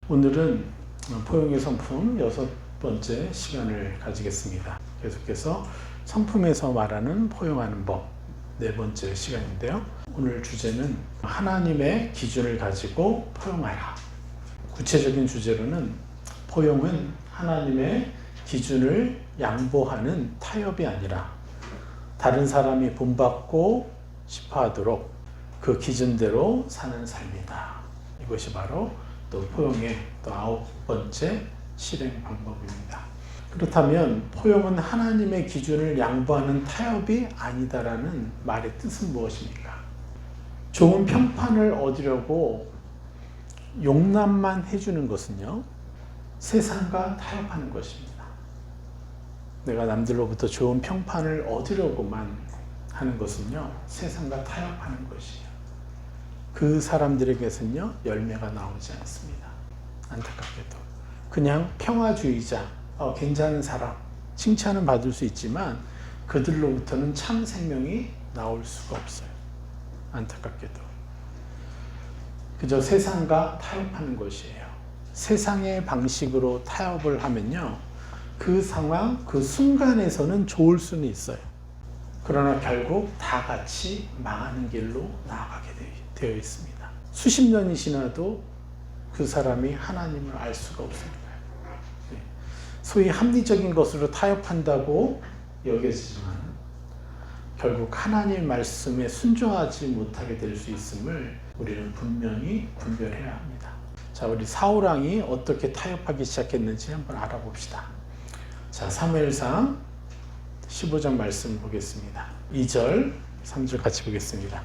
오늘은 포용의 성품 6번째 시간을 가지겠습니다. 계속해서 성품에서 말하는 포용하는 법 4번째 시간인데요. 오늘 주제는 하나님의 기준을 가지고 포용하라. 구체적인 주제로는 포용은 하나님의 기준을 양보하는 타협이 아니라 다른 사람이 본받고 싶어하도록 그 기준대로 사는 삶이다. 이것이 바로 또 포용의 또 9번째 실행 방법입니다. 그렇다면 포용은 하나님의 기준을 양보하는 타협이 아니다라는 말의 뜻은 무엇입니까? 좋은 평판을 얻으려고 용납만 해주는 것은요, 세상과 타협하는 것입니다. 내가 남들로부터 좋은 평판을 얻으려고만 하는 것은요, 세상과 타협하는 것이에요. 그 사람들에게서는요, 열매가 나오지 않습니다. 안타깝게도. 그냥 평화주의자, 괜찮은 사람, 칭찬은 받을 수 있지만 그들로부터는 참 생명이 나올 수가 없어요. 안타깝게도. 그저 세상과 타협하는 것이에요. 세상의 방식으로 타협을 하면요, 그 상황, 그 순간에서는 좋을 수는 있어요. 그러나 결국 다 같이 망하는 길로 나아가게 되어 있습니다. 수십 년이 지나도 그 사람이 하나님을 알 수가 없습니다. 소위 합리적인 것으로 타협한다고 여겨지지만 결국 하나님의 말씀에 순종하지 못하게 될 수 있음을 우리는 분명히 분별해야 합니다. 자, 우리 사울왕이 어떻게 타협하기 시작했는지 한번 알아봅시다. 자, 사무엘상 15장 말씀 보겠습니다. 2절, 3절 같이 보겠습니다.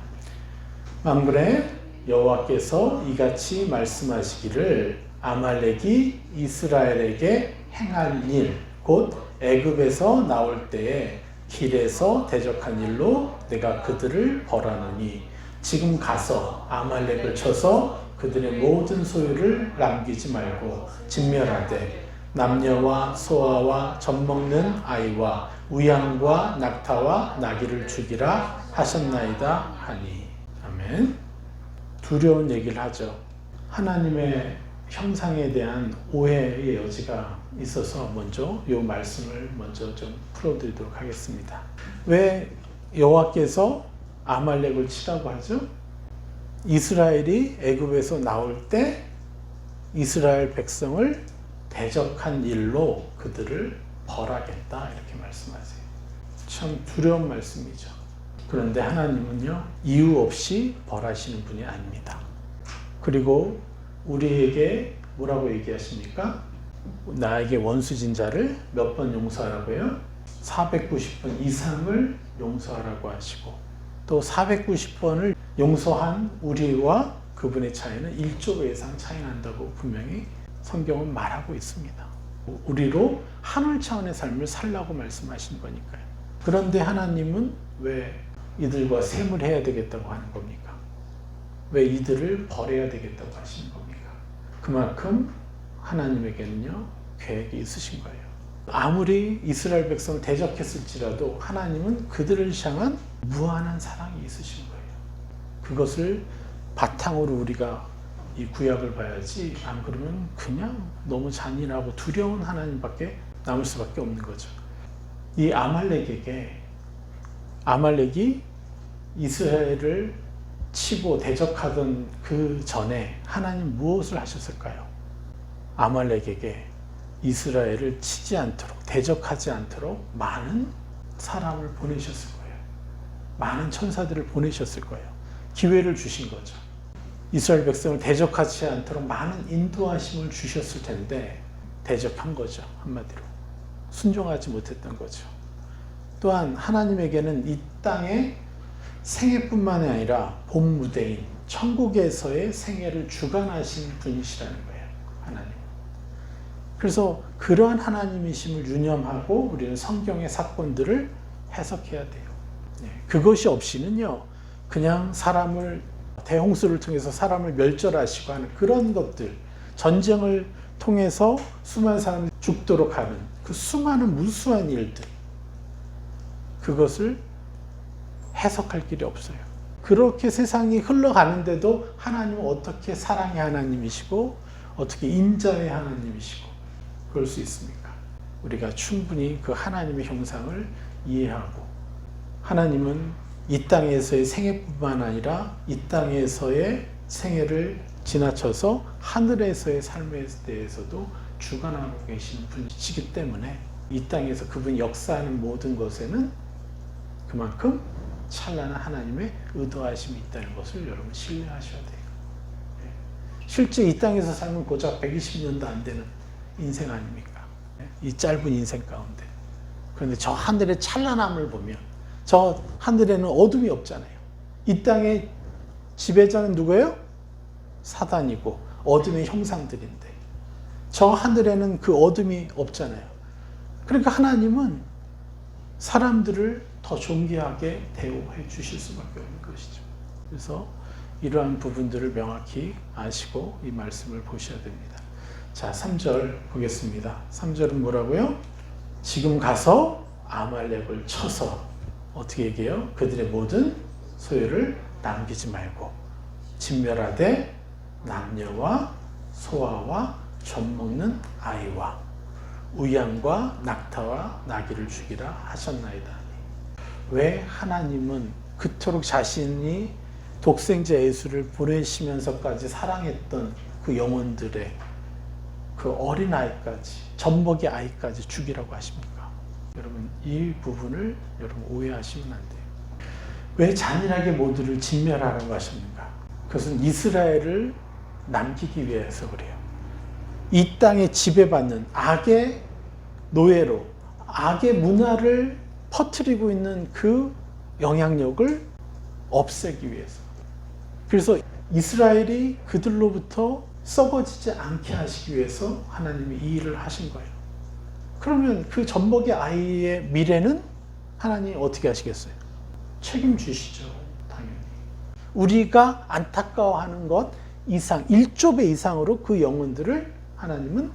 만군의 여호와께서 이같이 말씀하시기를 아말렉이 이스라엘에게 행할 일, 곧 애굽에서 나올 때에 길에서 대적한 일로 내가 그들을 벌하노니 지금 가서 아말렉을 쳐서 그들의 모든 소유를 남기지 말고 진멸하되 남녀와 소아와 젖먹는 아이와 우양과 낙타와 나귀를 죽이라 하셨나이다 하니. 아멘. 두려운 얘기를 하죠. 하나님의 형상에 대한 오해의 여지가 있어서 먼저 이 말씀을 먼저 좀 풀어드리도록 하겠습니다. 왜 여호와께서 아말렉을 치라고 하죠? 이스라엘이 애굽에서 나올 때 이스라엘 백성을 대적한 일로 그들을 벌하겠다 이렇게 말씀하세요. 참 두려운 말씀이죠. 그런데 하나님은요, 이유 없이 벌하시는 분이 아닙니다. 그리고 우리에게 뭐라고 얘기하십니까? 나에게 원수진 자를 몇 번 용서하라고요? 490번 이상을 용서하라고 하시고, 또 490번을 용서한 우리와 그분의 차이는 1조 배 이상 차이 난다고 분명히 성경은 말하고 있습니다. 우리로 하늘 차원의 삶을 살라고 말씀하신 거니까요. 그런데 하나님은 왜 이들과 셈을 해야 되겠다고 하는 겁니까? 왜 이들을 벌해야 되겠다고 하시는 겁니까? 그만큼 하나님에게는요, 계획이 있으신 거예요. 아무리 이스라엘 백성을 대적했을지라도 하나님은 그들을 향한 무한한 사랑이 있으신 거예요. 그것을 바탕으로 우리가 이 구약을 봐야지, 안 그러면 그냥 너무 잔인하고 두려운 하나님밖에 남을 수밖에 없는 거죠. 이 아말렉이 이스라엘을 치고 대적하던 그 전에 하나님 무엇을 하셨을까요? 아말렉에게 이스라엘을 치지 않도록, 대적하지 않도록 많은 사람을 보내셨을 거예요. 많은 천사들을 보내셨을 거예요. 기회를 주신 거죠. 이스라엘 백성을 대적하지 않도록 많은 인도하심을 주셨을 텐데 대적한 거죠. 한마디로 순종하지 못했던 거죠. 또한 하나님에게는 이 땅의 생애뿐만이 아니라 본 무대인 천국에서의 생애를 주관하신 분이시라는 거예요. 하나님. 그래서 그러한 하나님이심을 유념하고 우리는 성경의 사건들을 해석해야 돼요. 그것이 없이는요, 그냥 사람을, 대홍수를 통해서 사람을 멸절하시고 하는 그런 것들, 전쟁을 통해서 수많은 사람이 죽도록 하는 그 수많은 무수한 일들, 그것을 해석할 길이 없어요. 그렇게 세상이 흘러가는데도 하나님은 어떻게 사랑의 하나님이시고 어떻게 인자의 하나님이시고 그럴 수 있습니까? 우리가 충분히 그 하나님의 형상을 이해하고, 하나님은 이 땅에서의 생애뿐만 아니라 이 땅에서의 생애를 지나쳐서 하늘에서의 삶에 대해서도 주관하고 계신 분이시기 때문에 이 땅에서 그분이 역사하는 모든 것에는 그만큼 찬란한 하나님의 의도하심이 있다는 것을 여러분 신뢰하셔야 돼요. 실제 이 땅에서 살면 고작 120년도 안 되는 인생 아닙니까? 이 짧은 인생 가운데. 그런데 저 하늘의 찬란함을 보면 저 하늘에는 어둠이 없잖아요. 이 땅의 지배자는 누구예요? 사단이고 어둠의 형상들인데 저 하늘에는 그 어둠이 없잖아요. 그러니까 하나님은 사람들을 더 존귀하게 대우해 주실 수밖에 없는 것이죠. 그래서 이러한 부분들을 명확히 아시고 이 말씀을 보셔야 됩니다. 자, 3절 보겠습니다. 3절은 뭐라고요? 지금 가서 아말렉을 쳐서 어떻게 얘기해요? 그들의 모든 소유를 남기지 말고 진멸하되 남녀와 소아와 젖먹는 아이와 우양과 낙타와 나귀를 죽이라 하셨나이다. 왜 하나님은 그토록 자신이 독생자 예수를 보내시면서까지 사랑했던 그 영혼들의 그 어린아이까지, 젖먹이 아이까지 죽이라고 하십니까? 여러분, 이 부분을 여러분 오해하시면 안 돼요. 왜 잔인하게 모두를 진멸하라고 하셨는가? 그것은 이스라엘을 남기기 위해서 그래요. 이 땅에 지배받는 악의 노예로, 악의 문화를 퍼뜨리고 있는 그 영향력을 없애기 위해서. 그래서 이스라엘이 그들로부터 썩어지지 않게 하시기 위해서 하나님이 이 일을 하신 거예요. 그러면 그 젖먹이 아이의 미래는 하나님이 어떻게 하시겠어요? 책임지시죠, 당연히. 우리가 안타까워하는 것 이상, 1조 배 이상으로 그 영혼들을 하나님은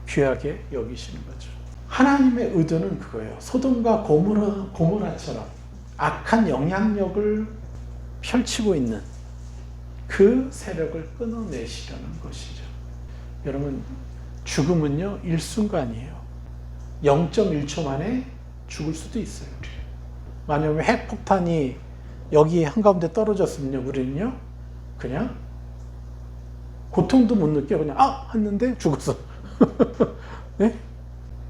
귀하게 여기시는 거죠. 하나님의 의도는 그거예요. 소돔과 고모라처럼 악한 영향력을 펼치고 있는 그 세력을 끊어내시려는 것이죠. 여러분, 죽음은요, 일순간이에요. 0.1초 만에 죽을 수도 있어요. 만약에 핵폭탄이 여기 한가운데 떨어졌으면요, 우리는요, 그냥 고통도 못 느껴. 그냥 했는데 죽었어. 네?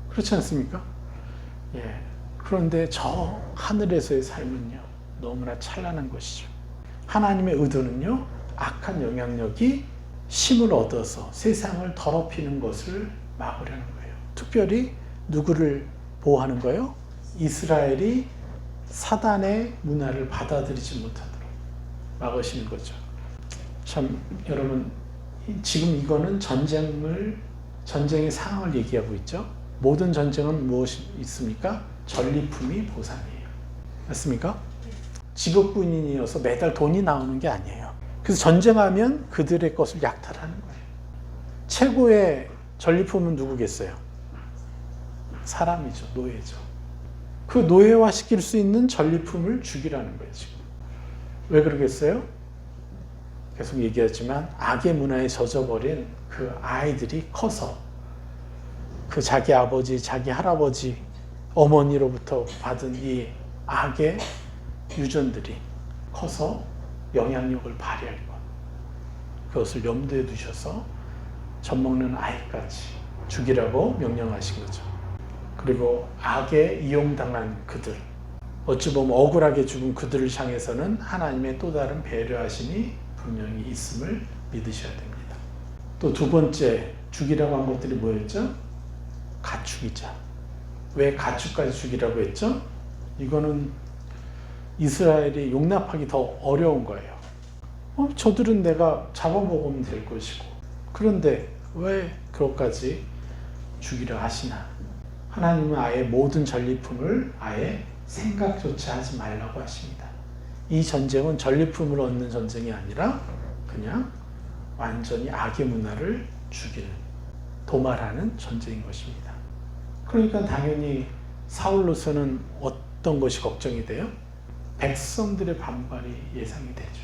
그렇지 않습니까? 예. 그런데 저 하늘에서의 삶은요, 너무나 찬란한 것이죠. 하나님의 의도는요, 악한 영향력이 힘을 얻어서 세상을 더럽히는 것을 막으려는 거예요. 특별히 누구를 보호하는 거예요? 이스라엘이 사단의 문화를 받아들이지 못하도록 막으시는 거죠. 참, 여러분, 지금 이거는 전쟁의 상황을 얘기하고 있죠. 모든 전쟁은 무엇이 있습니까? 전리품이 보상이에요. 맞습니까? 직업군인이어서 매달 돈이 나오는 게 아니에요. 그래서 전쟁하면 그들의 것을 약탈하는 거예요. 최고의 전리품은 누구겠어요? 사람이죠. 노예죠. 그 노예화 시킬 수 있는 전리품을 죽이라는 거예요, 지금. 왜 그러겠어요? 계속 얘기하지만 악의 문화에 젖어버린 그 아이들이 커서 그 자기 아버지, 자기 할아버지, 어머니로부터 받은 이 악의 유전들이 커서 영향력을 발휘할 것. 그것을 염두에 두셔서 젖먹는 아이까지 죽이라고 명령하신 거죠. 그리고 악에 이용당한 그들, 어찌 보면 억울하게 죽은 그들을 향해서는 하나님의 또 다른 배려하심이 분명히 있음을 믿으셔야 됩니다. 또 두 번째 죽이라고 한 것들이 뭐였죠? 가축이자. 왜 가축까지 죽이라고 했죠? 이거는 이스라엘이 용납하기 더 어려운 거예요. 저들은 내가 잡아먹으면 될 것이고, 그런데 왜 그것까지 죽이려 하시나? 하나님은 아예 모든 전리품을 아예 생각조차 하지 말라고 하십니다. 이 전쟁은 전리품을 얻는 전쟁이 아니라 그냥 완전히 악의 문화를 죽이는, 도말하는 전쟁인 것입니다. 그러니까 당연히 사울로서는 어떤 것이 걱정이 돼요? 백성들의 반발이 예상이 되죠.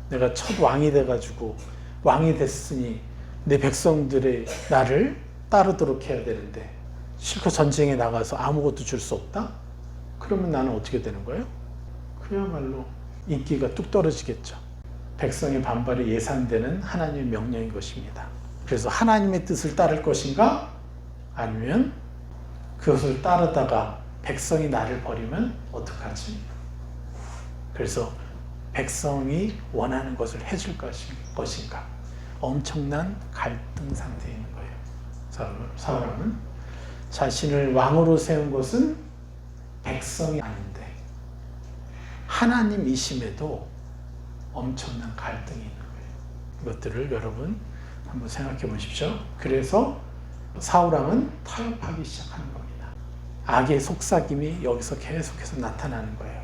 내가 첫 왕이 돼가지고 왕이 됐으니 내 백성들이 나를 따르도록 해야 되는데 실컷 전쟁에 나가서 아무것도 줄 수 없다? 그러면 나는 어떻게 되는 거예요? 그야말로 인기가 뚝 떨어지겠죠. 백성의 반발이 예상되는 하나님의 명령인 것입니다. 그래서 하나님의 뜻을 따를 것인가? 아니면 그것을 따르다가 백성이 나를 버리면 어떡하지? 그래서 백성이 원하는 것을 해줄 것인가? 엄청난 갈등 상태에 있는 거예요. 사울은 자신을 왕으로 세운 것은 백성이 아닌데 하나님이심에도 엄청난 갈등이 있는 거예요. 이것들을 여러분 한번 생각해 보십시오. 그래서 사울왕은 타협하기 시작하는 겁니다. 악의 속삭임이 여기서 계속해서 나타나는 거예요.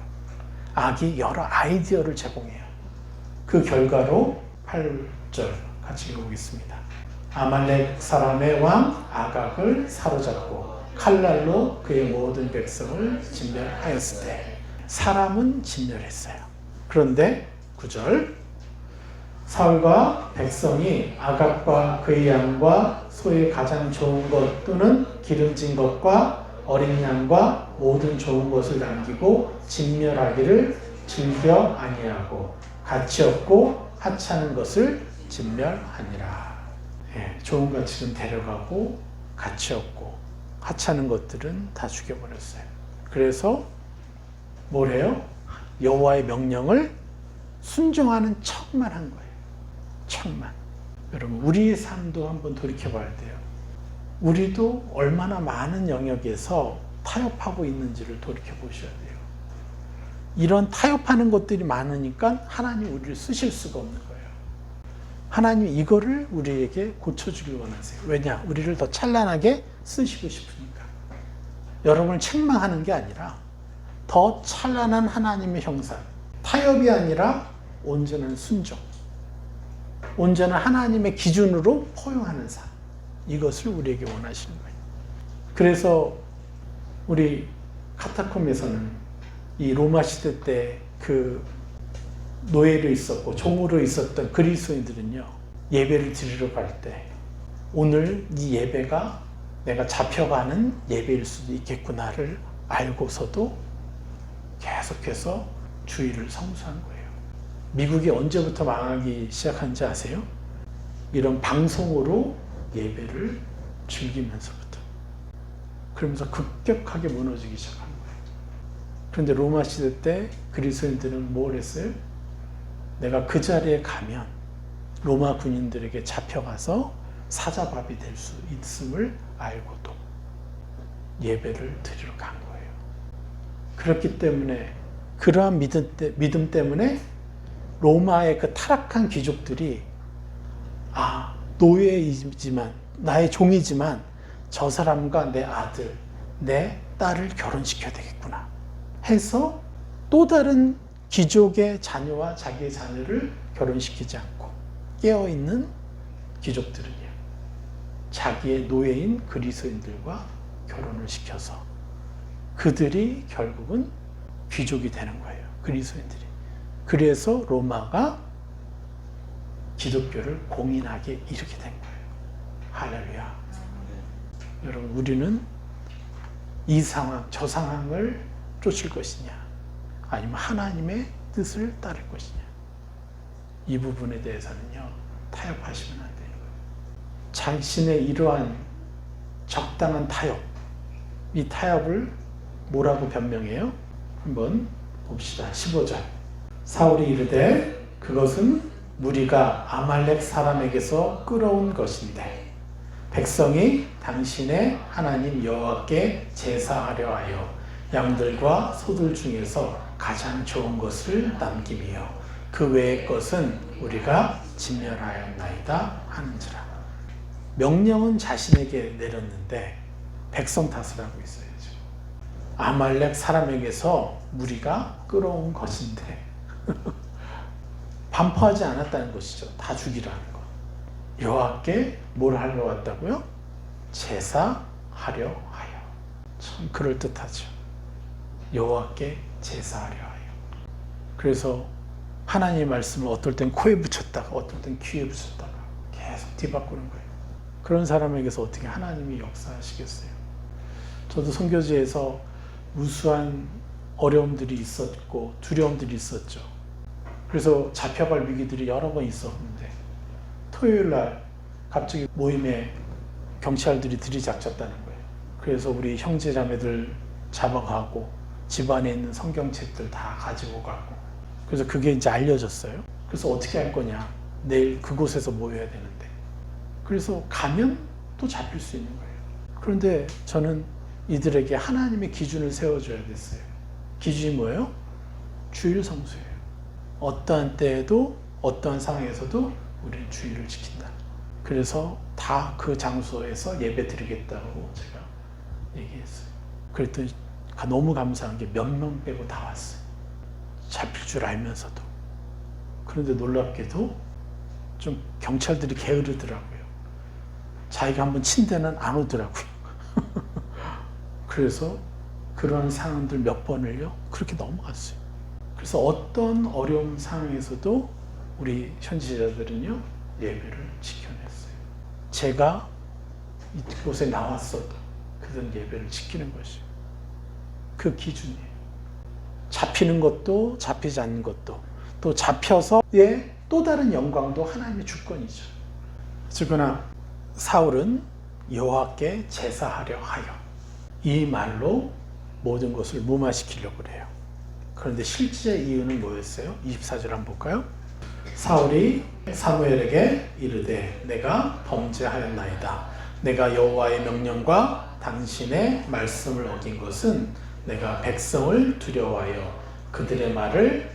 악이 여러 아이디어를 제공해요. 그 결과로 8절 같이 읽어보겠습니다. 아말렉 사람의 왕 아각을 사로잡고 칼날로 그의 모든 백성을 진멸하였을 때 사람은 진멸했어요. 그런데 9절 사울과 백성이 아각과 그의 양과 소의 가장 좋은 것 또는 기름진 것과 어린 양과 모든 좋은 것을 남기고 진멸하기를 즐겨 아니하고 가치 없고 하찮은 것을 진멸하니라. 좋은 가치는 데려가고 가치 없고 하찮은 것들은 다 죽여버렸어요. 그래서 뭘 해요? 여호와의 명령을 순종하는 척만 한 거예요. 척만. 여러분 우리의 삶도 한번 돌이켜봐야 돼요. 우리도 얼마나 많은 영역에서 타협하고 있는지를 돌이켜보셔야 돼요. 이런 타협하는 것들이 많으니까 하나님 우리를 쓰실 수가 없는 거예요. 하나님 이거를 우리에게 고쳐주길 원하세요. 왜냐? 우리를 더 찬란하게 쓰시고 싶으니까. 여러분을 책망하는 게 아니라 더 찬란한 하나님의 형상, 타협이 아니라 온전한 순종, 온전한 하나님의 기준으로 포용하는 삶, 이것을 우리에게 원하시는 거예요. 그래서 우리 카타콤에서는 이 로마 시대 때 그 노예로 있었고 종으로 있었던 그리스도인들은요, 예배를 드리러 갈 때 오늘 이 예배가 내가 잡혀가는 예배일 수도 있겠구나를 알고서도 계속해서 주의를 성수한 거예요. 미국이 언제부터 망하기 시작한지 아세요? 이런 방송으로 예배를 즐기면서부터. 그러면서 급격하게 무너지기 시작한 거예요. 그런데 로마 시대 때 그리스도인들은 뭘 했어요? 내가 그 자리에 가면 로마 군인들에게 잡혀가서 사자밥이 될 수 있음을 알고도 예배를 드리러 간 거예요. 그렇기 때문에 그러한 믿음 때문에 로마의 그 타락한 귀족들이 노예이지만 나의 종이지만 저 사람과 내 아들, 내 딸을 결혼시켜야 되겠구나 해서 또 다른 귀족의 자녀와 자기의 자녀를 결혼시키지 않고 깨어있는 귀족들은요, 자기의 노예인 그리스도인들과 결혼을 시켜서 그들이 결국은 귀족이 되는 거예요. 그리스도인들이. 그래서 로마가 기독교를 공인하게 이렇게 된 거예요. 할렐루야. 여러분 우리는 이 상황, 저 상황을 쫓을 것이냐 아니면 하나님의 뜻을 따를 것이냐, 이 부분에 대해서는요 타협하시면 안 되는 거예요. 자신의 이러한 적당한 타협, 이 타협을 뭐라고 변명해요? 한번 봅시다. 15절. 사울이 이르되 그것은 무리가 아말렉 사람에게서 끌어온 것인데 백성이 당신의 하나님 여호와께 제사하려 하여 양들과 소들 중에서 가장 좋은 것을 남기며 그 외의 것은 우리가 진멸하였나이다 하는지라. 명령은 자신에게 내렸는데 백성 탓을 하고 있어요. 지금. 아말렉 사람에게서 무리가 끌어온 것인데 반포하지 않았다는 것이죠. 다 죽이라는 거. 여호와께 뭘 하러 왔다고요? 제사하려 하여. 참 그럴듯하죠. 여호와께 제사하려 하여. 그래서 하나님의 말씀을 어떨 땐 코에 붙였다가 어떨 땐 귀에 붙였다가 계속 뒤바꾸는 거예요. 그런 사람에게서 어떻게 하나님이 역사하시겠어요? 저도 선교지에서 무수한 어려움들이 있었고 두려움들이 있었죠. 그래서 잡혀갈 위기들이 여러 번 있었는데 토요일 날 갑자기 모임에 경찰들이 들이닥쳤다는 거예요. 그래서 우리 형제자매들 잡아가고 집안에 있는 성경책들 다 가지고 가고, 그래서 그게 이제 알려졌어요. 그래서 어떻게 할 거냐, 내일 그곳에서 모여야 되는데, 그래서 가면 또 잡힐 수 있는 거예요. 그런데 저는 이들에게 하나님의 기준을 세워줘야 됐어요. 기준이 뭐예요? 주일 성수예요. 어떠한 때에도 어떠한 상황에서도 우리는 주일을 지킨다. 그래서 다 그 장소에서 예배 드리겠다고 제가 얘기했어요. 그랬더니 너무 감사한 게 몇 명 빼고 다 왔어요. 잡힐 줄 알면서도. 그런데 놀랍게도 좀 경찰들이 게으르더라고요. 자기가 한번 친 데는 안 오더라고요. 그래서 그런 상황들 몇 번을요 그렇게 넘어갔어요. 그래서 어떤 어려운 상황에서도 우리 현지자들은요 예배를 지켜냈어요. 제가 이곳에 나왔어도 그들은 예배를 지키는 것이에요. 그 기준이에요. 잡히는 것도 잡히지 않는 것도, 또 잡혀서의 또 다른 영광도 하나님의 주권이죠. 그러나 사울은 여호와께 제사하려 하여 이 말로 모든 것을 무마시키려고 해요. 그런데 실제 이유는 뭐였어요? 24절 한번 볼까요? 사울이 사무엘에게 이르되 내가 범죄하였나이다. 내가 여호와의 명령과 당신의 말씀을 어긴 것은 내가 백성을 두려워하여 그들의 말을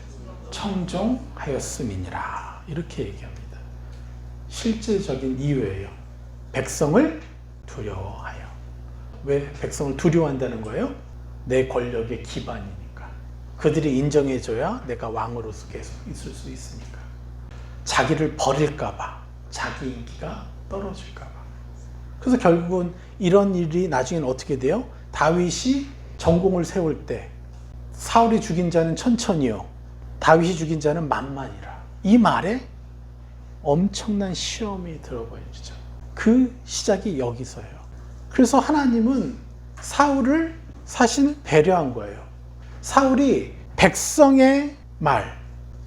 청종하였음이니라. 이렇게 얘기합니다. 실제적인 이유예요. 백성을 두려워하여. 왜 백성을 두려워한다는 거예요? 내 권력의 기반이니까. 그들이 인정해줘야 내가 왕으로서 계속 있을 수 있으니까. 자기를 버릴까봐, 자기 인기가 떨어질까봐. 그래서 결국은 이런 일이 나중에는 어떻게 돼요? 다윗이 전공을 세울 때 사울이 죽인 자는 천천히요, 다윗이 죽인 자는 만만이라. 이 말에 엄청난 시험이 들어버리죠. 그 시작이 여기서예요. 그래서 하나님은 사울을 사실 배려한 거예요. 사울이 백성의 말,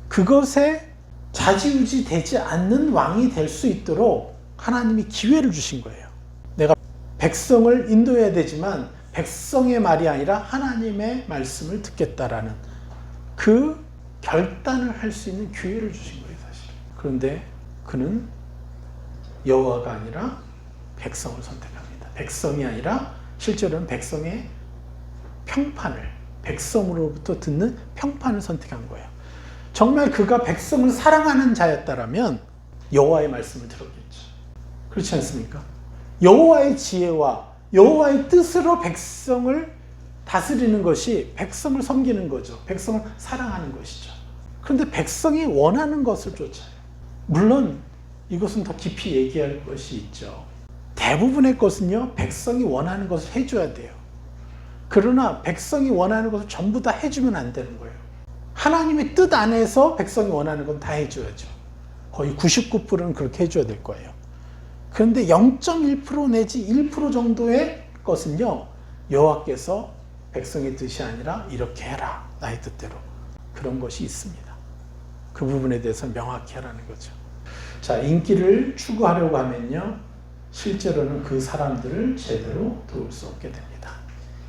그것에 좌지우지 되지 않는 왕이 될 수 있도록 하나님이 기회를 주신 거예요. 내가 백성을 인도해야 되지만 백성의 말이 아니라 하나님의 말씀을 듣겠다라는 그 결단을 할 수 있는 기회를 주신 거예요, 사실. 그런데 그는 여호와가 아니라 백성을 선택합니다. 백성이 아니라 실제로는 백성의 평판을, 백성으로부터 듣는 평판을 선택한 거예요. 정말 그가 백성을 사랑하는 자였다라면 여호와의 말씀을 들었겠죠. 그렇지 않습니까? 여호와의 지혜와 여호와의 뜻으로 백성을 다스리는 것이 백성을 섬기는 거죠. 백성을 사랑하는 것이죠. 그런데 백성이 원하는 것을 쫓아요. 물론 이것은 더 깊이 얘기할 것이 있죠. 대부분의 것은요, 백성이 원하는 것을 해줘야 돼요. 그러나 백성이 원하는 것을 전부 다 해주면 안 되는 거예요. 하나님의 뜻 안에서 백성이 원하는 건 다 해줘야죠. 거의 99%는 그렇게 해줘야 될 거예요. 그런데 0.1% 내지 1% 정도의 것은요, 여호와께서 백성의 뜻이 아니라 이렇게 해라, 나의 뜻대로. 그런 것이 있습니다. 그 부분에 대해서 명확히 하라는 거죠. 자, 인기를 추구하려고 하면요, 실제로는 그 사람들을 제대로 도울 수 없게 됩니다.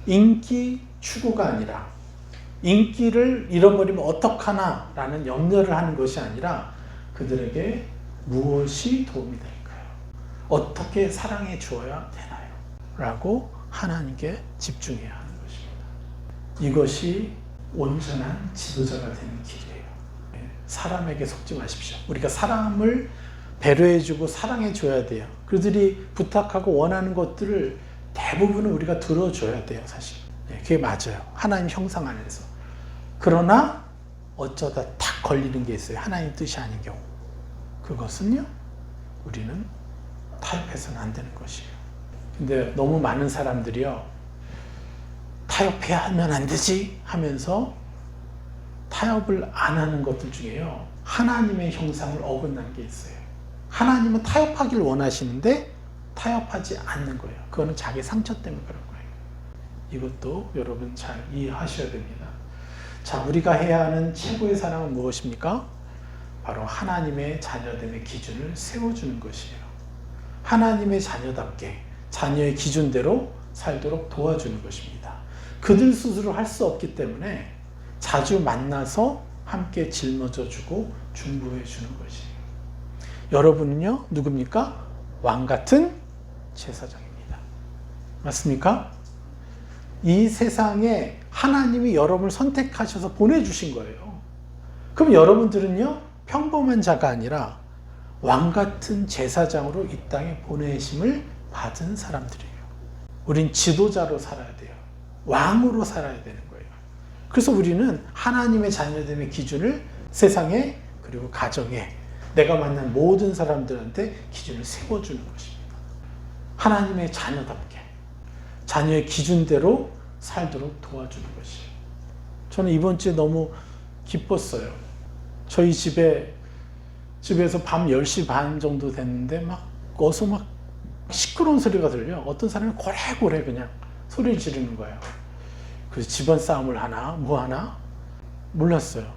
인기 추구가 아니라 인기를 잃어버리면 어떡하나 라는 염려를 하는 것이 아니라 그들에게 무엇이 도움이 될까요? 어떻게 사랑해 주어야 되나요? 라고 하나님께 집중해야 하는 것입니다. 이것이 온전한 지도자가 되는 길이에요. 사람에게 속지 마십시오. 우리가 사람을 배려해주고 사랑해줘야 돼요. 그들이 부탁하고 원하는 것들을 대부분은 우리가 들어줘야 돼요, 사실. 그게 맞아요. 하나님 형상 안에서. 그러나 어쩌다 탁 걸리는 게 있어요. 하나님 뜻이 아닌 경우. 그것은요, 우리는 타협해서는 안 되는 것이에요. 근데 너무 많은 사람들이요, 타협해야 하면 안 되지 하면서 타협을 안 하는 것들 중에요, 하나님의 형상을 어긋난 게 있어요. 하나님은 타협하기를 원하시는데 타협하지 않는 거예요. 그거는 자기 상처 때문에 그런 거예요. 이것도 여러분 잘 이해하셔야 됩니다. 자, 우리가 해야 하는 최고의 사랑은 무엇입니까? 바로 하나님의 자녀됨의 기준을 세워주는 것이에요. 하나님의 자녀답게 자녀의 기준대로 살도록 도와주는 것입니다. 그들 스스로 할 수 없기 때문에 자주 만나서 함께 짊어져주고 중보해주는 것이에요. 여러분은요, 누굽니까? 왕같은 제사장입니다. 맞습니까? 이 세상에 하나님이 여러분을 선택하셔서 보내주신 거예요. 그럼 여러분들은요, 평범한 자가 아니라 왕같은 제사장으로 이 땅에 보내심을 받은 사람들이에요. 우린 지도자로 살아야 돼요. 왕으로 살아야 되는 거예요. 그래서 우리는 하나님의 자녀됨의 기준을 세상에 그리고 가정에 내가 만난 모든 사람들한테 기준을 세워주는 것입니다. 하나님의 자녀답게 자녀의 기준대로 살도록 도와주는 것이에요. 저는 이번 주에 너무 기뻤어요. 저희 집에서 밤 10시 반 정도 됐는데 어서 시끄러운 소리가 들려. 어떤 사람이 고래고래 그냥 소리를 지르는 거예요. 그래서 집안 싸움을 하나 뭐 하나 몰랐어요.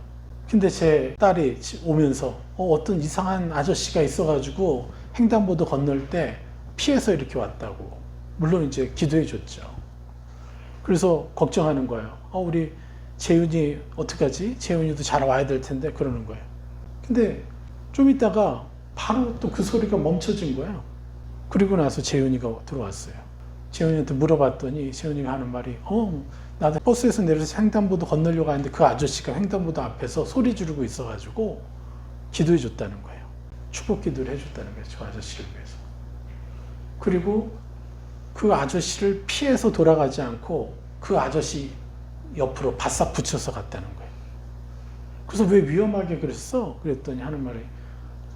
근데 제 딸이 오면서 어떤 이상한 아저씨가 있어가지고 횡단보도 건널 때 피해서 이렇게 왔다고. 물론 이제 기도해 줬죠. 그래서 걱정하는 거예요. 우리 재윤이 어떡하지? 재윤이도 잘 와야 될 텐데 그러는 거예요. 근데 좀 있다가 바로 또 그 소리가 멈춰진 거예요. 그리고 나서 재윤이가 들어왔어요. 재윤이한테 물어봤더니 재윤이가 하는 말이 나도 버스에서 내려서 횡단보도 건너려고 하는데 그 아저씨가 횡단보도 앞에서 소리 지르고 있어가지고 기도해 줬다는 거예요. 축복 기도를 해줬다는 거예요. 저 아저씨를 위해서. 그리고 그 아저씨를 피해서 돌아가지 않고 그 아저씨 옆으로 바싹 붙여서 갔다는 거예요. 그래서 왜 위험하게 그랬어? 그랬더니 하는 말이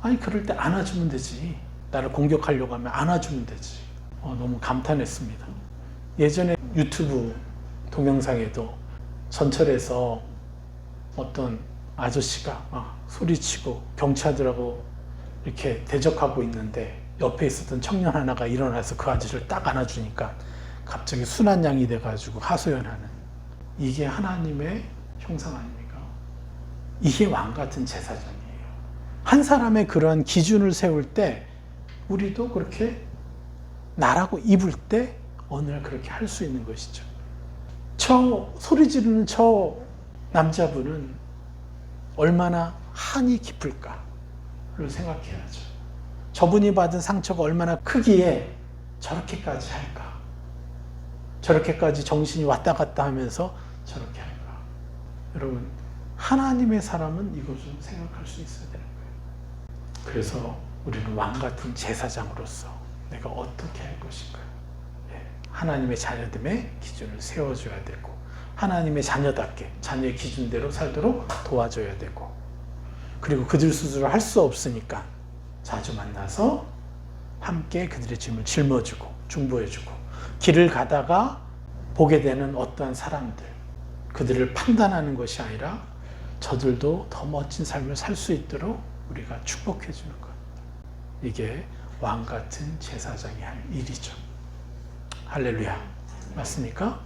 아니 그럴 때 안아주면 되지. 나를 공격하려고 하면 안아주면 되지. 너무 감탄했습니다. 예전에 유튜브 동영상에도 전철에서 어떤 아저씨가 막 소리치고 경찰들하고 이렇게 대적하고 있는데 옆에 있었던 청년 하나가 일어나서 그 아저씨를 딱 안아주니까 갑자기 순한 양이 돼가지고 하소연하는, 이게 하나님의 형상 아닙니까? 이게 왕같은 제사장이에요. 한 사람의 그러한 기준을 세울 때 우리도 그렇게 나라고 입을 때 어느 날 그렇게 할 수 있는 것이죠. 저 소리 지르는 저 남자분은 얼마나 한이 깊을까를 생각해야죠. 저분이 받은 상처가 얼마나 크기에 저렇게까지 할까? 저렇게까지 정신이 왔다 갔다 하면서 저렇게 할까? 여러분, 하나님의 사람은 이거 좀 생각할 수 있어야 되는 거예요. 그래서 우리는 왕같은 제사장으로서 내가 어떻게 할 것인가? 하나님의 자녀됨의 기준을 세워줘야 되고, 하나님의 자녀답게 자녀의 기준대로 살도록 도와줘야 되고, 그리고 그들 스스로 할 수 없으니까 자주 만나서 함께 그들의 짐을 짊어주고 중보해주고, 길을 가다가 보게 되는 어떠한 사람들, 그들을 판단하는 것이 아니라 저들도 더 멋진 삶을 살 수 있도록 우리가 축복해 주는 것. 이게 왕같은 제사장이 할 일이죠. 할렐루야. 맞습니까?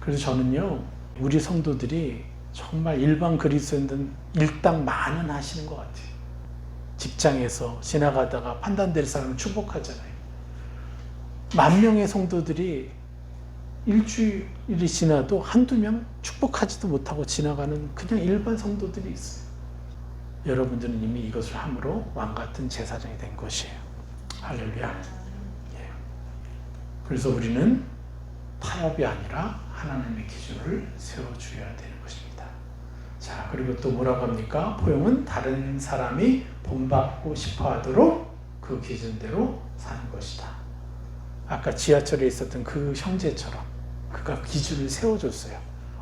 그래서 저는요, 우리 성도들이 정말 일반 그리스도인들은 일당만은 하시는 것 같아요. 직장에서 지나가다가 판단될 사람을 축복하잖아요. 10,000명의 성도들이 일주일이 지나도 한두 명 축복하지도 못하고 지나가는 그냥 일반 성도들이 있어요. 여러분들은 이미 이것을 함으로 왕같은 제사장이 된 것이에요. 할렐루야. 예. 그래서 우리는 타협이 아니라 하나님의 기준을 세워줘야 되는 것입니다. 자, 그리고 또 뭐라고 합니까? 포용은 다른 사람이 본받고 싶어 하도록 그 기준대로 사는 것이다. 아까 지하철에 있었던 그 형제처럼 그가 기준을 세워줬어요.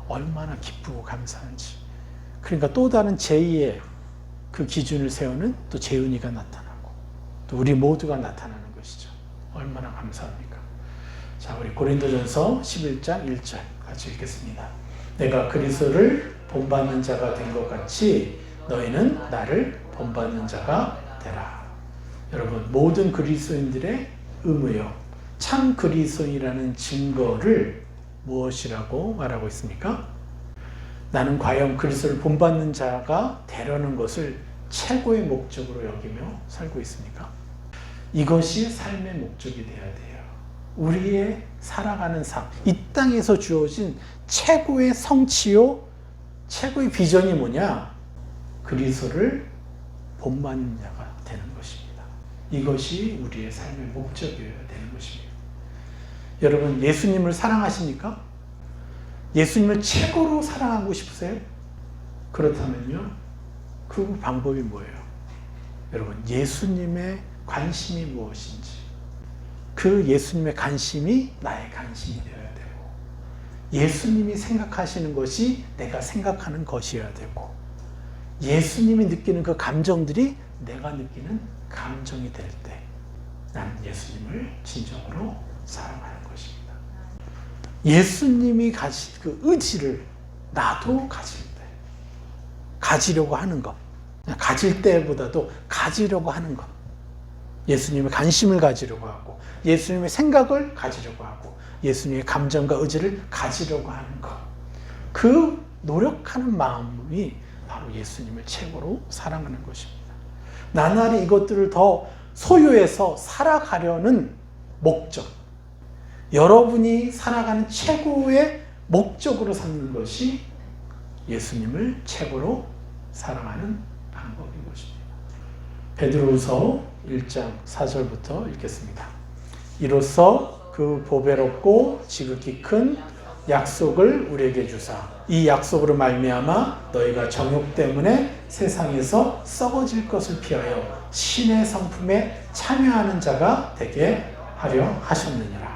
얼마나 기쁘고 감사한지. 그러니까 또 다른 제2의 그 기준을 세우는 또 재윤이가 나타나고 또 우리 모두가 나타나는 것이죠. 얼마나 감사합니까? 자, 우리 고린도전서 11장 1절 같이 읽겠습니다. 내가 그리스도를 본받는 자가 된 것 같이 너희는 나를 본받는 자가 되라. 여러분, 모든 그리스도인들의 의무요. 참 그리스도인이라는 증거를 무엇이라고 말하고 있습니까? 나는 과연 그리스도를 본받는 자가 되려는 것을 최고의 목적으로 여기며 살고 있습니까? 이것이 삶의 목적이 되어야 돼요. 우리의 살아가는 삶, 이 땅에서 주어진 최고의 성취요, 최고의 비전이 뭐냐? 그리스도를 본받는 자가 되는 것입니다. 이것이 우리의 삶의 목적이어야 되는 것입니다. 여러분, 예수님을 사랑하십니까? 예수님을 최고로 사랑하고 싶으세요? 그렇다면요, 그 방법이 뭐예요? 여러분, 예수님의 관심이 무엇인지, 그 예수님의 관심이 나의 관심이 되어야 되고, 예수님이 생각하시는 것이 내가 생각하는 것이어야 되고, 예수님이 느끼는 그 감정들이 내가 느끼는 감정이 될 때, 나는 예수님을 진정으로 사랑하는 것입니다. 예수님이 가진 그 의지를 나도 가질 때, 가지려고 하는 것, 가질 때보다도 가지려고 하는 것, 예수님의 관심을 가지려고 하고, 예수님의 생각을 가지려고 하고, 예수님의 감정과 의지를 가지려고 하는 것, 그 노력하는 마음이 바로 예수님을 최고로 사랑하는 것입니다. 나날이 이것들을 더 소유해서 살아가려는 목적, 여러분이 살아가는 최고의 목적으로 삼는 것이 예수님을 최고로 사랑하는 방법인 것입니다. 베드로후서 1장 4절부터 읽겠습니다. 이로써 그 보배롭고 지극히 큰 약속을 우리에게 주사 이 약속으로 말미암아 너희가 정욕 때문에 세상에서 썩어질 것을 피하여 신의 성품에 참여하는 자가 되게 하려 하셨느니라.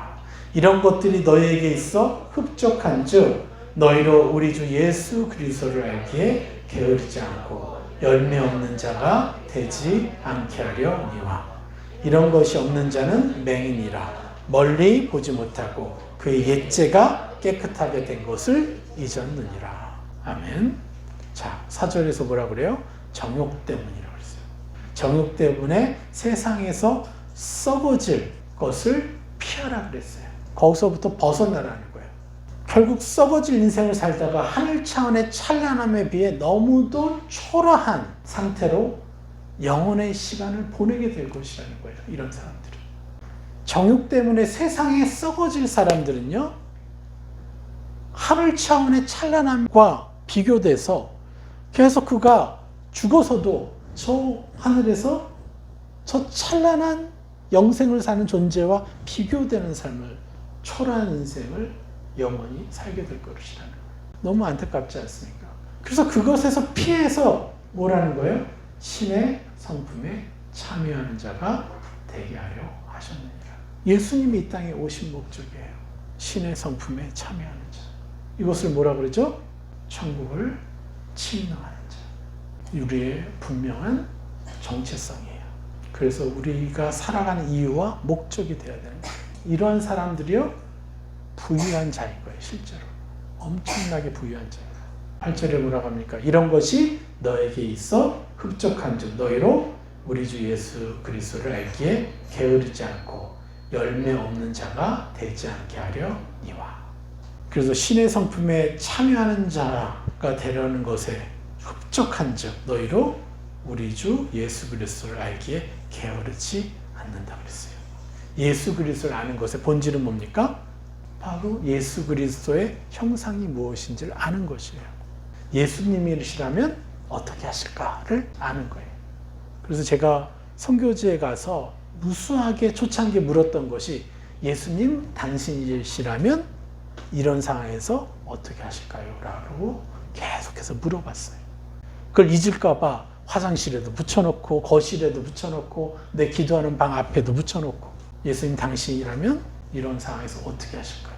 이런 것들이 너희에게 있어 흡족한즉 너희로 우리 주 예수 그리스도를 알기에 게으르지 않고 열매 없는 자가 되지 않게 하려니와. 이런 것이 없는 자는 맹인이라 멀리 보지 못하고 그의 옛죄가 깨끗하게 된 것을 잊었느니라. 아멘. 자, 4절에서 뭐라 그래요? 정욕 때문이라고 그랬어요. 정욕 때문에 세상에서 썩어질 것을 피하라 그랬어요. 거기서부터 벗어나라는 거예요. 결국 썩어질 인생을 살다가 하늘 차원의 찬란함에 비해 너무도 초라한 상태로 영혼의 시간을 보내게 될 것이라는 거예요. 이런 사람들은. 정욕 때문에 세상에 썩어질 사람들은요, 하늘 차원의 찬란함과 비교돼서 계속 그가 죽어서도 저 하늘에서 저 찬란한 영생을 사는 존재와 비교되는 삶을, 초라한 인생을 영원히 살게 될 것이라는 거예요. 너무 안타깝지 않습니까? 그래서 그것에서 피해서 뭐라는 거예요? 신의 성품에 참여하는 자가 되게 하려 하셨느니라. 예수님이 이 땅에 오신 목적이에요. 신의 성품에 참여하는 자. 이것을 뭐라 그러죠? 천국을 침노하는 자. 우리의 분명한 정체성이에요. 그래서 우리가 살아가는 이유와 목적이 되어야 되는 거예요. 이러한 사람들이요, 부유한 자인 거예요. 실제로 엄청나게 부유한 자예요. 8절에 뭐라고 합니까? 이런 것이 너에게 있어 흡족한즉 너희로 우리 주 예수 그리스도를 알기에 게으르지 않고 열매 없는 자가 되지 않게 하려니와. 그래서 신의 성품에 참여하는 자가 되려는 것에 흡족한즉 너희로 우리 주 예수 그리스도를 알기에 게으르지 않는다 그랬어요. 예수 그리스도를 아는 것의 본질은 뭡니까? 바로 예수 그리스도의 형상이 무엇인지를 아는 것이에요. 예수님이시라면 어떻게 하실까를 아는 거예요. 그래서 제가 선교지에 가서 무수하게 초창기에 물었던 것이 예수님 당신이시라면 이런 상황에서 어떻게 하실까요? 라고 계속해서 물어봤어요. 그걸 잊을까 봐 화장실에도 붙여놓고 거실에도 붙여놓고 내 기도하는 방 앞에도 붙여놓고 예수님 당신이라면 이런 상황에서 어떻게 하실까요?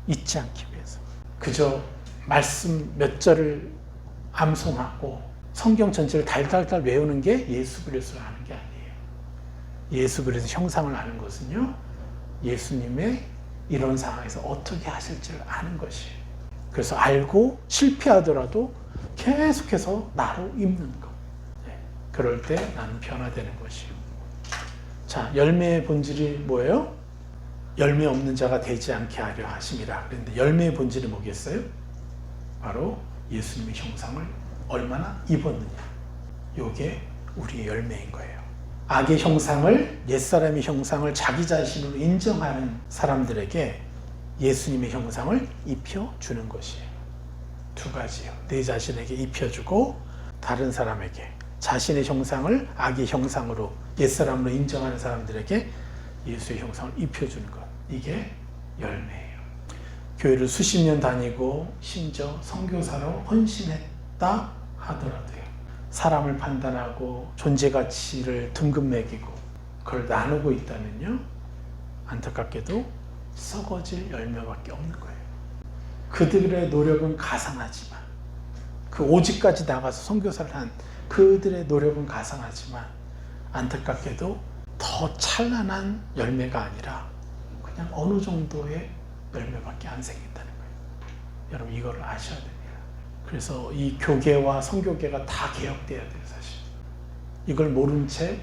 잊지 않기 위해서. 그저 말씀 몇 절을 암송하고 성경 전체를 달달달 외우는 게 예수 그리스도를 아는 게 아니에요. 예수 그리스도 형상을 아는 것은요, 예수님의 이런 상황에서 어떻게 하실지를 아는 것이에요. 그래서 알고 실패하더라도 계속해서 나로 입는 것. 그럴 때 나는 변화되는 것이에요. 자, 열매의 본질이 뭐예요? 열매 없는 자가 되지 않게 하려 하심이라. 그런데 열매의 본질이 뭐겠어요? 바로 예수님의 형상을 얼마나 입었느냐. 이게 우리의 열매인 거예요. 악의 형상을, 옛사람의 형상을 자기 자신으로 인정하는 사람들에게 예수님의 형상을 입혀주는 것이에요. 두 가지요. 내 자신에게 입혀주고 다른 사람에게 자신의 형상을 악의 형상으로 옛사람으로 인정하는 사람들에게 예수의 형상을 입혀주는 것. 이게 열매예요. 교회를 수십 년 다니고 심지어 선교사로 헌신했다 하더라도요. 사람을 판단하고 존재 가치를 등급 매기고 그걸 나누고 있다면요. 안타깝게도 썩어질 열매밖에 없는 거예요. 그들의 노력은 가상하지만 그 오직까지 나가서 선교사를 한 그들의 노력은 가상하지만 안타깝게도 더 찬란한 열매가 아니라 그냥 어느 정도의 열매밖에 안 생긴다는 거예요. 여러분 이걸 아셔야 됩니다. 그래서 이 교계와 선교계가 다 개혁돼야 돼요, 사실. 이걸 모른 채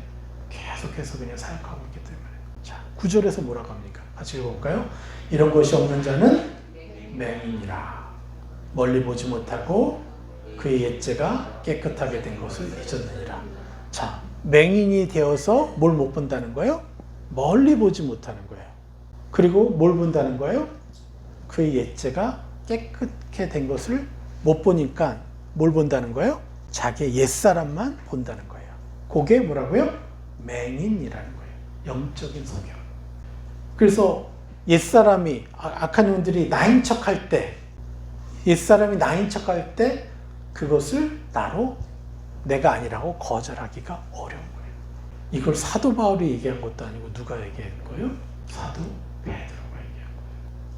계속해서 그냥 사역하고 있기 때문에. 자, 9절에서 뭐라고 합니까? 같이 읽어볼까요? 이런 것이 없는 자는 맹인이라. 멀리 보지 못하고 그의 옛죄가 깨끗하게 된 것을 잊었느니라. 자, 맹인이 되어서 뭘 못 본다는 거예요? 멀리 보지 못하는 거예요. 그리고 뭘 본다는 거예요? 그의 옛죄가 깨끗게 된 것을 못 보니까 뭘 본다는 거예요? 자기의 옛사람만 본다는 거예요. 그게 뭐라고요? 맹인이라는 거예요. 영적인 소경. 그래서 옛사람이, 악한 영들이 나인 척할 때, 옛사람이 나인 척할 때 그것을 나로 내가 아니라고 거절하기가 어려운 거예요. 이걸 사도 바울이 얘기한 것도 아니고 누가 얘기한 거예요? 사도 베드로가 얘기한 거예요.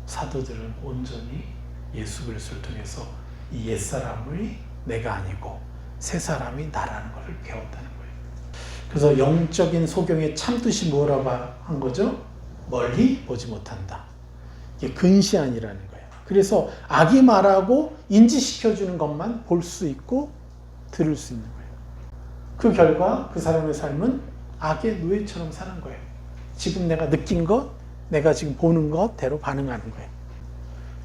사도들은 온전히 예수 그리스도를 통해서 이 옛사람이 내가 아니고 새 사람이 나라는 것을 배웠다는 거예요. 그래서 영적인 소경의 참뜻이 뭐라고 한 거죠? 멀리 보지 못한다. 이게 근시안이라는 거예요. 그래서 악이 말하고 인지시켜주는 것만 볼 수 있고 들을 수 있는 거예요. 그 결과 그 사람의 삶은 악의 노예처럼 사는 거예요. 지금 내가 느낀 것, 내가 지금 보는 것대로 반응하는 거예요.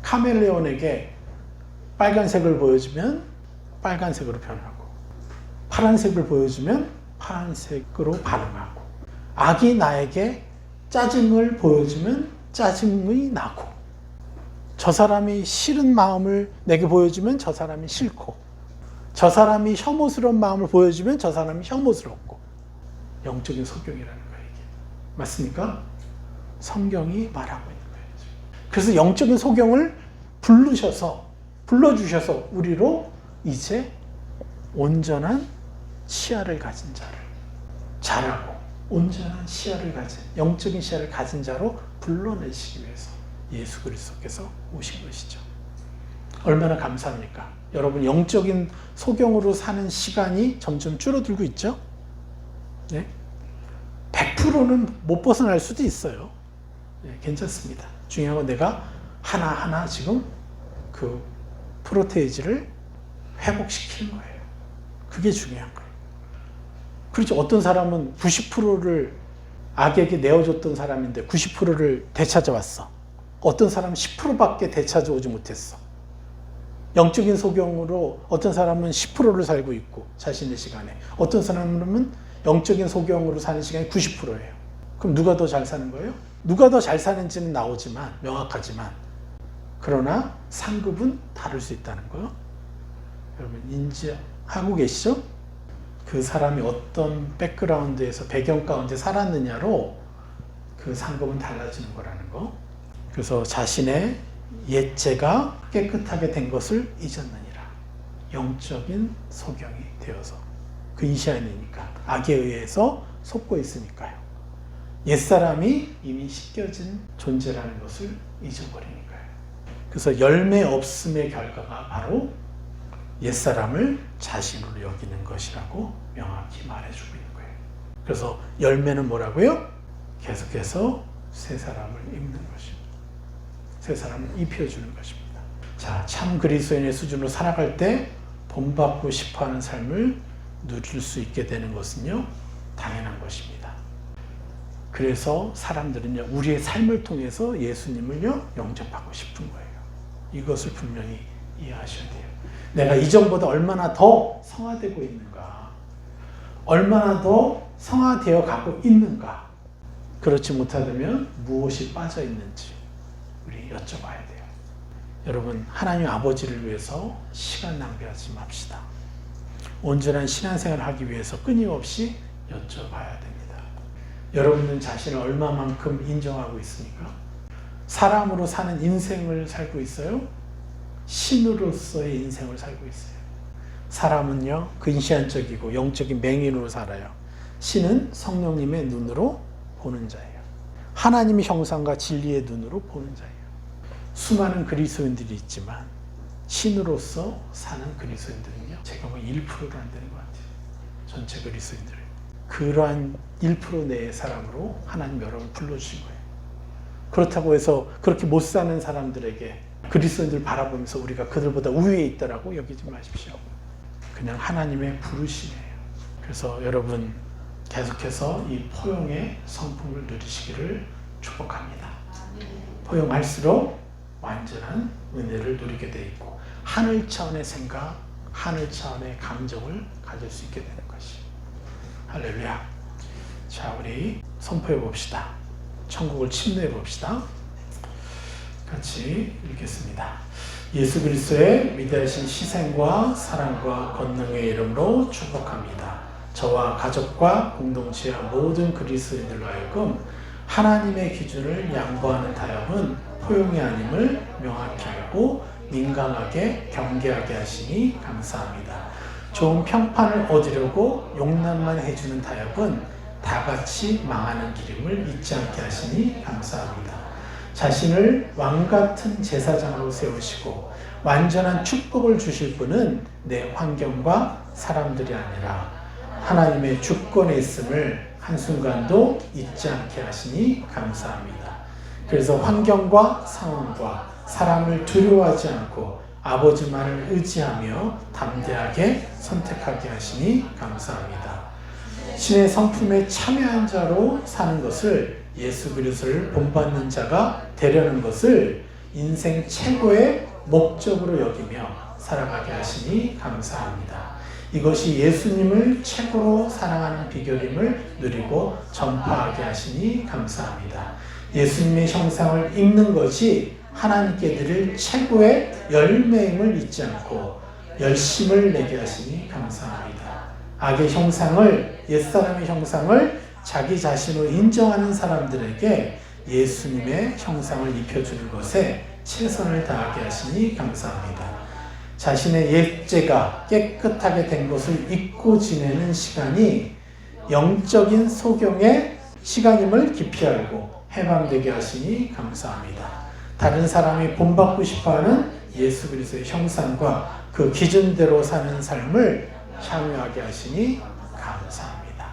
카멜레온에게 빨간색을 보여주면 빨간색으로 변하고 파란색을 보여주면 파란색으로 반응하고 악이 나에게 짜증을 보여주면 짜증이 나고 저 사람이 싫은 마음을 내게 보여주면 저 사람이 싫고 저 사람이 혐오스러운 마음을 보여주면 저 사람이 혐오스럽고 영적인 소경이라는 거예요. 이게. 맞습니까? 성경이 말하고 있는 거예요. 그래서 영적인 소경을 불러주셔서 우리로 이제 온전한 시야를 가진 자를 잘하고 온전한 시야를 가진 영적인 시야를 가진 자로 불러내시기 위해서 예수 그리스도께서 오신 것이죠. 얼마나 감사합니까? 여러분 영적인 소경으로 사는 시간이 점점 줄어들고 있죠? 네? 100%는 못 벗어날 수도 있어요. 네, 괜찮습니다. 중요한 건 내가 하나하나 지금 그 프로테이지를 회복시키는 거예요. 그게 중요한 거예요. 그렇죠. 어떤 사람은 90%를 악에게 내어줬던 사람인데 90%를 되찾아왔어. 어떤 사람은 10%밖에 되찾아오지 못했어. 영적인 소경으로 어떤 사람은 10%를 살고 있고 자신의 시간에 어떤 사람은 영적인 소경으로 사는 시간이 90%예요. 그럼 누가 더 잘 사는 거예요? 누가 더 잘 사는지는 나오지만 명확하지만 그러나 상급은 다를 수 있다는 거요. 여러분 인지하고 계시죠? 그 사람이 어떤 백그라운드에서 배경 가운데 살았느냐로 그 상급은 달라지는 거라는 거. 그래서 자신의 옛죄가 깨끗하게 된 것을 잊었느니라. 영적인 소경이 되어서 근시안이니까 악에 의해서 속고 있으니까요. 옛사람이 이미 씻겨진 존재라는 것을 잊어버리니까요. 그래서 열매 없음의 결과가 바로 옛사람을 자신으로 여기는 것이라고 명확히 말해주고 있는 거예요. 그래서 열매는 뭐라고요? 계속해서 새 사람을 입는 것입니다. 새 사람을 입혀주는 것입니다. 자, 참 그리스도인의 수준으로 살아갈 때 본받고 싶어하는 삶을 누릴 수 있게 되는 것은요, 당연한 것입니다. 그래서 사람들은요, 우리의 삶을 통해서 예수님을요, 영접하고 싶은 거예요. 이것을 분명히 이해하셔야 돼요. 내가 이전보다 얼마나 더 성화되고 있는가, 얼마나 더 성화되어 가고 있는가, 그렇지 못하다면 무엇이 빠져 있는지 우리 여쭤봐야 돼요. 여러분, 하나님 아버지를 위해서 시간 낭비하지 맙시다. 온전한 신앙생활을 하기 위해서 끊임없이 여쭤봐야 됩니다. 여러분은 자신을 얼마만큼 인정하고 있습니까? 사람으로 사는 인생을 살고 있어요? 신으로서의 인생을 살고 있어요. 사람은요, 근시안적이고 영적인 맹인으로 살아요. 신은 성령님의 눈으로 보는 자예요. 하나님의 형상과 진리의 눈으로 보는 자예요. 수많은 그리스도인들이 있지만 신으로서 사는 그리스도인들은요, 제가 뭐 1%도 안 되는 것 같아요. 전체 그리스도인들. 그러한 1% 내의 사람으로 하나님 여러분을 불러주신 거예요. 그렇다고 해서 그렇게 못 사는 사람들에게 그리스도인들 바라보면서 우리가 그들보다 우위에 있다라고 여기지 마십시오. 그냥 하나님의 부르심이에요. 그래서 여러분 계속해서 이 포용의 성품을 누리시기를 축복합니다. 포용할수록 완전한 은혜를 누리게 돼 있고 하늘 차원의 생각, 하늘 차원의 감정을 가질 수 있게 되는 것이. 할렐루야. 자, 우리 선포해 봅시다. 천국을 침노해 봅시다. 같이 읽겠습니다. 예수 그리스도의 위대하신 희생과 사랑과 권능의 이름으로 축복합니다. 저와 가족과 공동체와 모든 그리스도인들로 하여금 하나님의 기준을 양보하는 타협은 포용이 아님을 명확히 알고 민감하게 경계하게 하시니 감사합니다. 좋은 평판을 얻으려고 용납만 해주는 타협은 다같이 망하는 길임을 잊지 않게 하시니 감사합니다. 자신을 왕같은 제사장으로 세우시고 완전한 축복을 주실 분은 내 환경과 사람들이 아니라 하나님의 주권에 있음을 한순간도 잊지 않게 하시니 감사합니다. 그래서 환경과 상황과 사람을 두려워하지 않고 아버지만을 의지하며 담대하게 선택하게 하시니 감사합니다. 신의 성품에 참여한 자로 사는 것을, 예수 그리스도를 본받는 자가 되려는 것을 인생 최고의 목적으로 여기며 살아가게 하시니 감사합니다. 이것이 예수님을 최고로 사랑하는 비결임을 누리고 전파하게 하시니 감사합니다. 예수님의 형상을 입는 것이 하나님께 드릴 최고의 열매임을 잊지 않고 열심을 내게 하시니 감사합니다. 악의 형상을, 옛사람의 형상을 자기 자신으로 인정하는 사람들에게 예수님의 형상을 입혀주는 것에 최선을 다하게 하시니 감사합니다. 자신의 옛죄가 깨끗하게 된 것을 잊고 지내는 시간이 영적인 소경의 시간임을 깊이 알고 해방되게 하시니 감사합니다. 다른 사람이 본받고 싶어하는 예수 그리스도의 형상과 그 기준대로 사는 삶을 참여하게 하시니 감사합니다.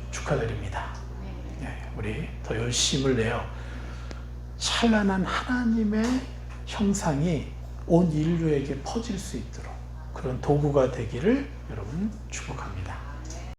축하드립니다. 우리 더 열심을 내어 찬란한 하나님의 형상이 온 인류에게 퍼질 수 있도록 그런 도구가 되기를 여러분 축복합니다.